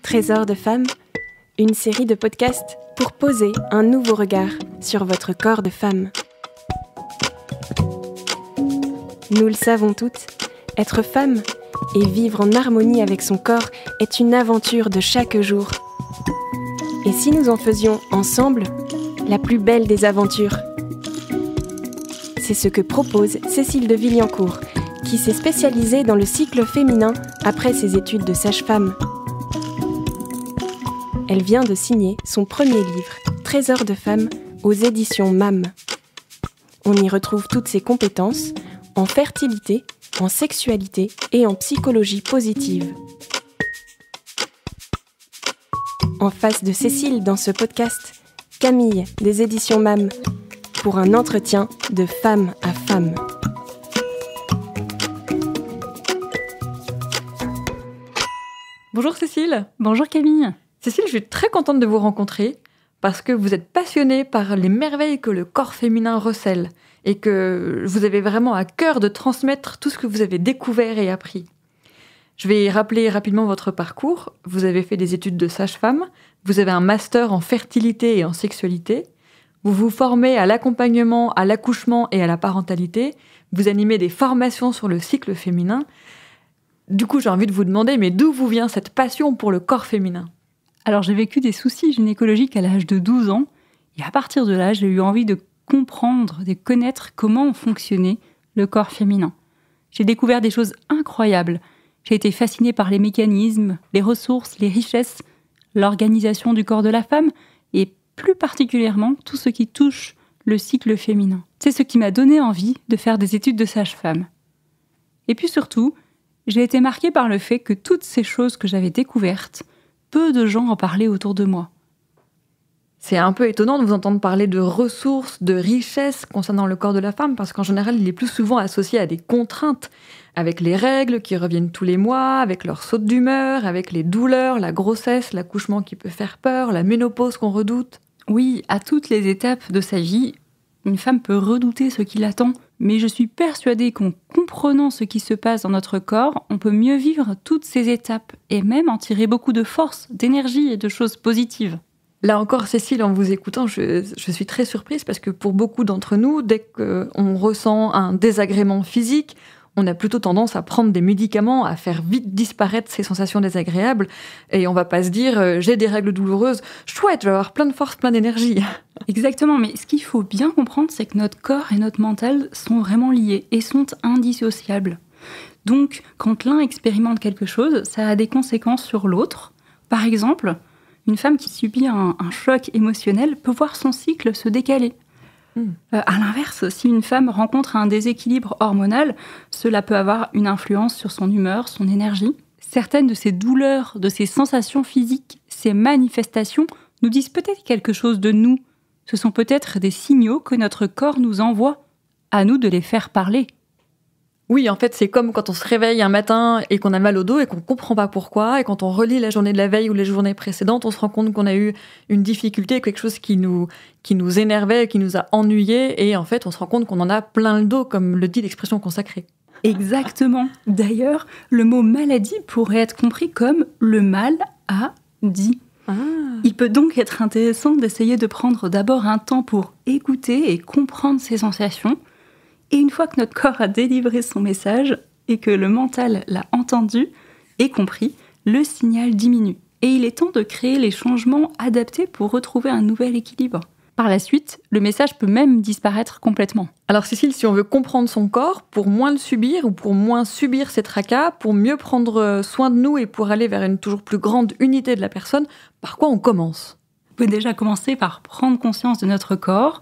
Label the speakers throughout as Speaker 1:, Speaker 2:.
Speaker 1: Trésor de femme, une série de podcasts pour poser un nouveau regard sur votre corps de femme. Nous le savons toutes, être femme et vivre en harmonie avec son corps est une aventure de chaque jour. Et si nous en faisions ensemble la plus belle des aventures? C'est ce que propose Cécile de Villancourt, qui s'est spécialisée dans le cycle féminin après ses études de sage-femme. Elle vient de signer son premier livre, Trésor de femme, aux éditions MAM. On y retrouve toutes ses compétences en fertilité, en sexualité et en psychologie positive. En face de Cécile dans ce podcast, Camille des éditions MAM, pour un entretien de femme à femme.
Speaker 2: Bonjour Cécile.
Speaker 3: Bonjour Camille.
Speaker 2: Cécile, je suis très contente de vous rencontrer parce que vous êtes passionnée par les merveilles que le corps féminin recèle et que vous avez vraiment à cœur de transmettre tout ce que vous avez découvert et appris. Je vais rappeler rapidement votre parcours. Vous avez fait des études de sage-femme, vous avez un master en fertilité et en sexualité, vous vous formez à l'accompagnement, à l'accouchement et à la parentalité, vous animez des formations sur le cycle féminin. Du coup, j'ai envie de vous demander, mais d'où vous vient cette passion pour le corps féminin ?
Speaker 3: Alors, j'ai vécu des soucis gynécologiques à l'âge de 12 ans. Et à partir de là, j'ai eu envie de comprendre, de connaître comment fonctionnait le corps féminin. J'ai découvert des choses incroyables. J'ai été fascinée par les mécanismes, les ressources, les richesses, l'organisation du corps de la femme et plus particulièrement tout ce qui touche le cycle féminin. C'est ce qui m'a donné envie de faire des études de sage-femme. Et puis surtout, j'ai été marquée par le fait que toutes ces choses que j'avais découvertes, peu de gens en parlaient autour de moi.
Speaker 2: C'est un peu étonnant de vous entendre parler de ressources, de richesses concernant le corps de la femme, parce qu'en général, il est plus souvent associé à des contraintes, avec les règles qui reviennent tous les mois, avec leurs sautes d'humeur, avec les douleurs, la grossesse, l'accouchement qui peut faire peur, la ménopause qu'on redoute.
Speaker 3: Oui, à toutes les étapes de sa vie, une femme peut redouter ce qui l'attend, mais je suis persuadée qu'en comprenant ce qui se passe dans notre corps, on peut mieux vivre toutes ces étapes et même en tirer beaucoup de force, d'énergie et de choses positives.
Speaker 2: Là encore, Cécile, en vous écoutant, je suis très surprise parce que pour beaucoup d'entre nous, dès qu'on ressent un désagrément physique, on a plutôt tendance à prendre des médicaments, à faire vite disparaître ces sensations désagréables. Et on va pas se dire « j'ai des règles douloureuses, chouette, je vais avoir plein de force, plein d'énergie ».
Speaker 3: Exactement, mais ce qu'il faut bien comprendre, c'est que notre corps et notre mental sont vraiment liés et sont indissociables. Donc, quand l'un expérimente quelque chose, ça a des conséquences sur l'autre. Par exemple, une femme qui subit un choc émotionnel peut voir son cycle se décaler. À l'inverse, si une femme rencontre un déséquilibre hormonal, cela peut avoir une influence sur son humeur, son énergie. Certaines de ces douleurs, de ces sensations physiques, ces manifestations nous disent peut-être quelque chose de nous. Ce sont peut-être des signaux que notre corps nous envoie. À nous de les faire parler.
Speaker 2: Oui, en fait, c'est comme quand on se réveille un matin et qu'on a mal au dos et qu'on ne comprend pas pourquoi. Et quand on relit la journée de la veille ou les journées précédentes, on se rend compte qu'on a eu une difficulté, quelque chose qui nous énervait, qui nous a ennuyés. Et en fait, on se rend compte qu'on en a plein le dos, comme le dit l'expression consacrée.
Speaker 3: Exactement. D'ailleurs, le mot maladie pourrait être compris comme le mal a dit. Il peut donc être intéressant d'essayer de prendre d'abord un temps pour écouter et comprendre ses sensations. Et une fois que notre corps a délivré son message et que le mental l'a entendu et compris, le signal diminue. Et il est temps de créer les changements adaptés pour retrouver un nouvel équilibre. Par la suite, le message peut même disparaître complètement.
Speaker 2: Alors Cécile, si on veut comprendre son corps, pour moins le subir ou pour moins subir ses tracas, pour mieux prendre soin de nous et pour aller vers une toujours plus grande unité de la personne, par quoi on commence ?
Speaker 3: On peut déjà commencer par prendre conscience de notre corps,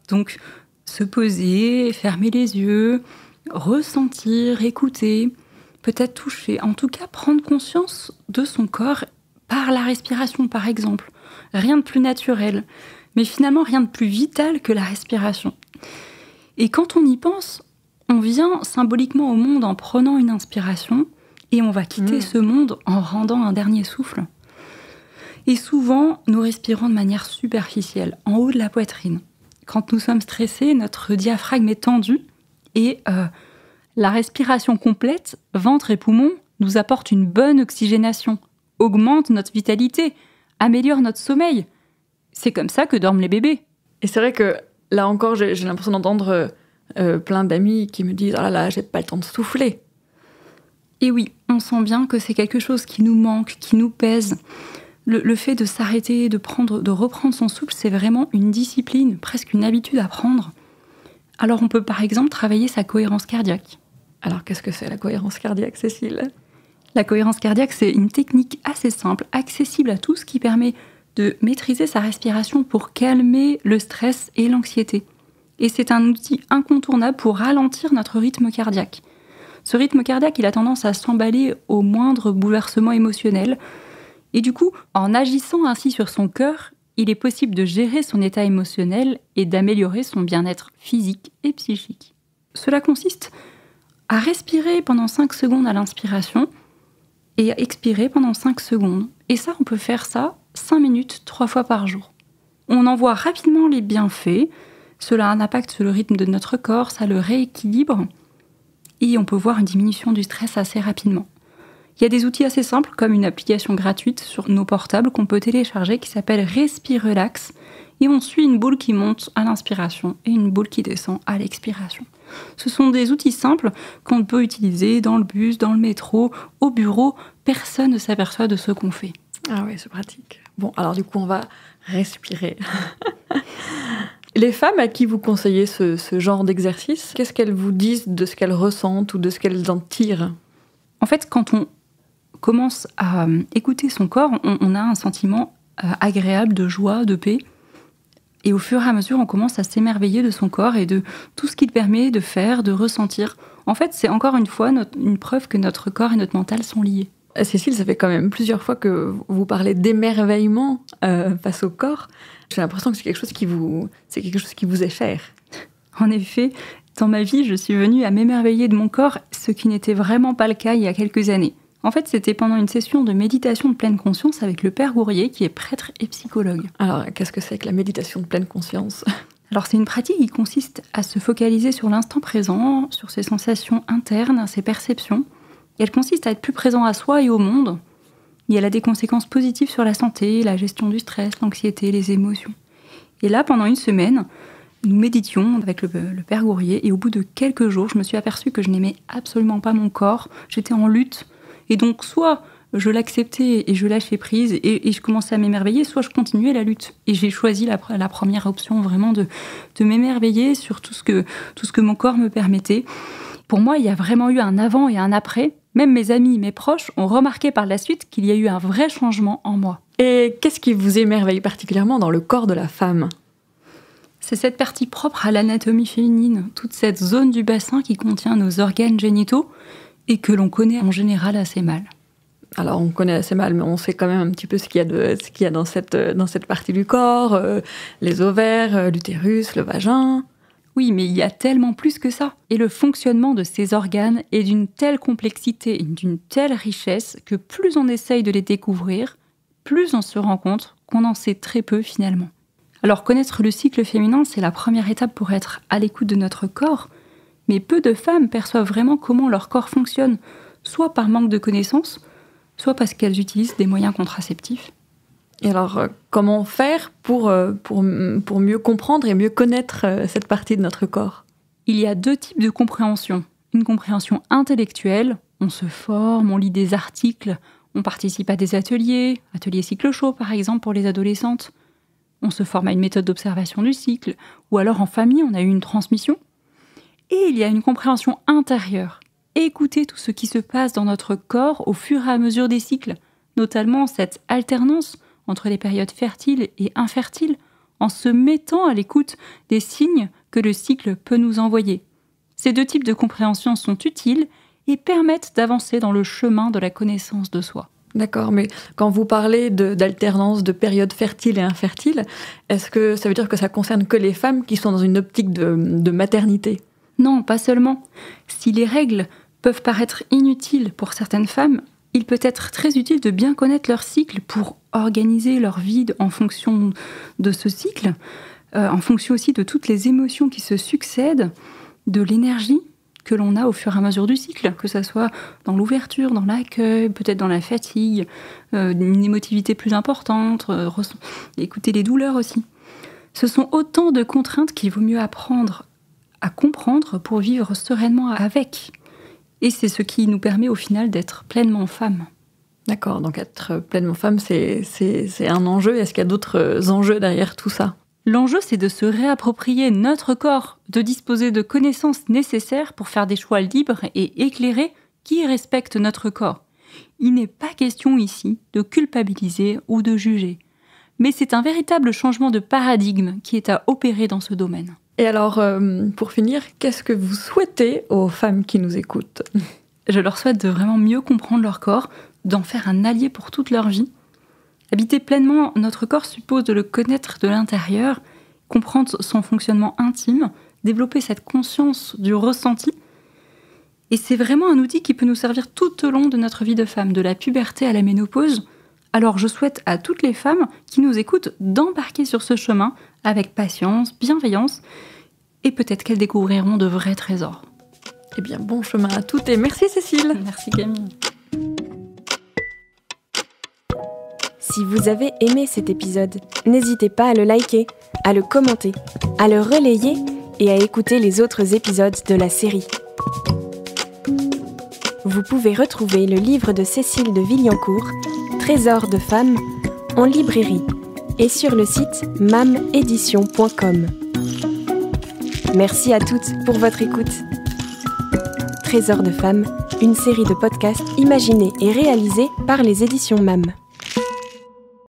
Speaker 3: donc se poser, fermer les yeux, ressentir, écouter, peut-être toucher, en tout cas prendre conscience de son corps par la respiration par exemple. Rien de plus naturel, mais finalement rien de plus vital que la respiration. Et quand on y pense, on vient symboliquement au monde en prenant une inspiration et on va quitter ce monde en rendant un dernier souffle. Et souvent, nous respirons de manière superficielle, en haut de la poitrine. Quand nous sommes stressés, notre diaphragme est tendu et la respiration complète, ventre et poumons, nous apporte une bonne oxygénation augmente notre vitalité, améliore notre sommeil. C'est comme ça que dorment les bébés.
Speaker 2: Et c'est vrai que là encore, j'ai l'impression d'entendre plein d'amis qui me disent « Ah là, j'ai pas le temps de souffler ».
Speaker 3: Et oui, on sent bien que c'est quelque chose qui nous manque, qui nous pèse. Le fait de s'arrêter, de reprendre son souffle, c'est vraiment une discipline, presque une habitude à prendre. Alors on peut par exemple travailler sa cohérence cardiaque.
Speaker 2: Alors qu'est-ce que c'est la cohérence cardiaque, Cécile ?
Speaker 3: La cohérence cardiaque, c'est une technique assez simple, accessible à tous, qui permet de maîtriser sa respiration pour calmer le stress et l'anxiété. Et c'est un outil incontournable pour ralentir notre rythme cardiaque. Ce rythme cardiaque, il a tendance à s'emballer au moindre bouleversement émotionnel. Et du coup, en agissant ainsi sur son cœur, il est possible de gérer son état émotionnel et d'améliorer son bien-être physique et psychique. Cela consiste à respirer pendant 5 secondes à l'inspiration et à expirer pendant 5 secondes. Et ça, on peut faire ça 5 minutes, 3 fois par jour. On en voit rapidement les bienfaits. Cela a un impact sur le rythme de notre corps, ça le rééquilibre. Et on peut voir une diminution du stress assez rapidement. Il y a des outils assez simples, comme une application gratuite sur nos portables qu'on peut télécharger qui s'appelle Respire Relax. Et on suit une boule qui monte à l'inspiration et une boule qui descend à l'expiration. Ce sont des outils simples qu'on peut utiliser dans le bus, dans le métro, au bureau. Personne ne s'aperçoit de ce qu'on fait.
Speaker 2: Ah oui, c'est pratique. Bon, alors du coup, on va respirer. Les femmes à qui vous conseillez ce genre d'exercice, qu'est-ce qu'elles vous disent de ce qu'elles ressentent ou de ce qu'elles en tirent ?
Speaker 3: En fait, quand on commence à écouter son corps, on a un sentiment agréable de joie, de paix. Et au fur et à mesure, on commence à s'émerveiller de son corps et de tout ce qu'il permet de faire, de ressentir. En fait, c'est encore une fois une preuve que notre corps et notre mental sont liés.
Speaker 2: Cécile, ça fait quand même plusieurs fois que vous parlez d'émerveillement face au corps. J'ai l'impression que c'est quelque chose qui vous est cher.
Speaker 3: En effet, dans ma vie, je suis venue à m'émerveiller de mon corps, ce qui n'était vraiment pas le cas il y a quelques années. En fait, c'était pendant une session de méditation de pleine conscience avec le Père Gourrier, qui est prêtre et psychologue.
Speaker 2: Alors, qu'est-ce que c'est que la méditation de pleine conscience ?
Speaker 3: Alors, c'est une pratique qui consiste à se focaliser sur l'instant présent, sur ses sensations internes, ses perceptions. Et elle consiste à être plus présent à soi et au monde. Et elle a des conséquences positives sur la santé, la gestion du stress, l'anxiété, les émotions. Et là, pendant une semaine, nous méditions avec le Père Gourrier. Et au bout de quelques jours, je me suis aperçue que je n'aimais absolument pas mon corps. J'étais en lutte. Et donc, soit je l'acceptais et je lâchais prise et je commençais à m'émerveiller, soit je continuais la lutte. Et j'ai choisi la première option, vraiment de m'émerveiller sur tout ce que mon corps me permettait. Pour moi, il y a vraiment eu un avant et un après. Même mes amis, mes proches ont remarqué par la suite qu'il y a eu un vrai changement en moi.
Speaker 2: Et qu'est-ce qui vous émerveille particulièrement dans le corps de la femme ?
Speaker 3: C'est cette partie propre à l'anatomie féminine, toute cette zone du bassin qui contient nos organes génitaux et que l'on connaît en général assez mal.
Speaker 2: Alors on connaît assez mal, mais on sait quand même un petit peu ce qu'il y a dans cette partie du corps, les ovaires, l'utérus, le vagin.
Speaker 3: Oui, mais il y a tellement plus que ça. Et le fonctionnement de ces organes est d'une telle complexité et d'une telle richesse que plus on essaye de les découvrir, plus on se rend compte qu'on en sait très peu finalement. Alors connaître le cycle féminin, c'est la première étape pour être à l'écoute de notre corps, mais peu de femmes perçoivent vraiment comment leur corps fonctionne, soit par manque de connaissances, soit parce qu'elles utilisent des moyens contraceptifs.
Speaker 2: Et alors, comment faire pour mieux comprendre et mieux connaître cette partie de notre corps ?
Speaker 3: Il y a 2 types de compréhension. Une compréhension intellectuelle, on se forme, on lit des articles, on participe à des ateliers cycle chaud par exemple pour les adolescentes. On se forme à une méthode d'observation du cycle, ou alors en famille, on a eu une transmission. Et il y a une compréhension intérieure. Écouter tout ce qui se passe dans notre corps au fur et à mesure des cycles, notamment cette alternance entre les périodes fertiles et infertiles, en se mettant à l'écoute des signes que le cycle peut nous envoyer. Ces 2 types de compréhension sont utiles et permettent d'avancer dans le chemin de la connaissance de soi.
Speaker 2: D'accord, mais quand vous parlez d'alternance de périodes fertiles et infertiles, est-ce que ça veut dire que ça concerne que les femmes qui sont dans une optique de maternité ?
Speaker 3: Non, pas seulement. Si les règles peuvent paraître inutiles pour certaines femmes, il peut être très utile de bien connaître leur cycle pour organiser leur vie en fonction de ce cycle, en fonction aussi de toutes les émotions qui se succèdent, de l'énergie que l'on a au fur et à mesure du cycle, que ce soit dans l'ouverture, dans l'accueil, peut-être dans la fatigue, une émotivité plus importante, écouter les douleurs aussi. Ce sont autant de contraintes qu'il vaut mieux apprendre à comprendre pour vivre sereinement avec. Et c'est ce qui nous permet au final d'être pleinement femme.
Speaker 2: D'accord, donc être pleinement femme, c'est un enjeu. Est-ce qu'il y a d'autres enjeux derrière tout ça ?
Speaker 3: L'enjeu, c'est de se réapproprier notre corps, de disposer de connaissances nécessaires pour faire des choix libres et éclairés qui respectent notre corps. Il n'est pas question ici de culpabiliser ou de juger, mais c'est un véritable changement de paradigme qui est à opérer dans ce domaine.
Speaker 2: Et alors, pour finir, qu'est-ce que vous souhaitez aux femmes qui nous écoutent ?
Speaker 3: Je leur souhaite de vraiment mieux comprendre leur corps, d'en faire un allié pour toute leur vie. Habiter pleinement notre corps suppose de le connaître de l'intérieur, comprendre son fonctionnement intime, développer cette conscience du ressenti. Et c'est vraiment un outil qui peut nous servir tout au long de notre vie de femme, de la puberté à la ménopause. Alors je souhaite à toutes les femmes qui nous écoutent d'embarquer sur ce chemin avec patience, bienveillance, et peut-être qu'elles découvriront de vrais trésors.
Speaker 2: Eh bien, bon chemin à toutes et merci Cécile.
Speaker 3: Merci Camille.
Speaker 1: Si vous avez aimé cet épisode, n'hésitez pas à le liker, à le commenter, à le relayer et à écouter les autres épisodes de la série. Vous pouvez retrouver le livre de Cécile de Villancourt, Trésor de femmes, en librairie et sur le site mamedition.com. Merci à toutes pour votre écoute. Trésor de femmes, une série de podcasts imaginés et réalisés par les éditions MAM.